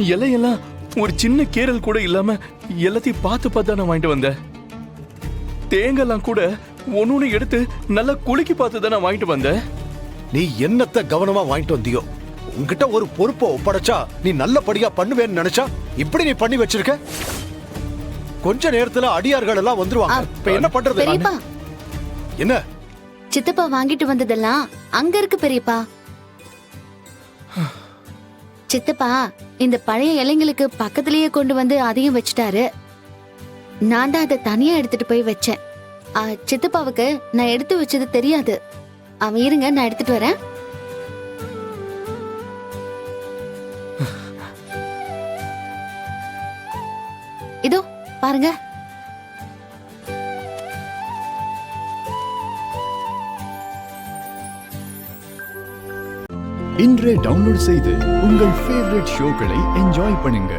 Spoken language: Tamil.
இலையெல்லாம் ஒரு சின்ன கீரல் கூட இல்லாம எல்லாத்தையும் பார்த்து பார்த்து தான் நான் வாங்கிட்டு வந்தேன். தேங்காய்லாம் கூட ஒன்னு எடுத்து நல்லா குலுக்கி பார்த்து தான் நான் வாங்கிட்டு வந்தேன். நீ என்னத்த கவனமா வாங்கிட்டு வந்தியோ? உன்கிட்ட ஒரு பொறுப்பை ஒப்படைச்சா நீ நல்லபடியா பண்ணுவேன்னு நினைச்சா இப்படி நீ பண்ணி வச்சிருக்க. கொஞ்ச நேரத்துல அடியார்கள் எல்லாம் வந்துருவாங்க. இப்ப என்ன பண்றது? பெரியப்பா, என்ன சித்தப்பா வாங்கிட்டு வந்ததெல்லாம் அங்க இருக்கு பெரியப்பா. சித்தப்பா இந்த பழைய இலைங்களுக்கு பக்கத்திலேயே கொண்டு வந்து அதையும் வச்சுட்டாரு. நான் தான் அதை தனியா எடுத்துட்டு போய் வச்சேன். சித்தப்பாவுக்கு நான் எடுத்து வச்சது தெரியாது. அவன் இருங்க, நான் எடுத்துட்டு வரேன். இதோ பாருங்க. இன்றே டவுன்லோட் செய்து உங்கள் ஃபேவரட் ஷோக்களை என்ஜாய் பண்ணுங்க.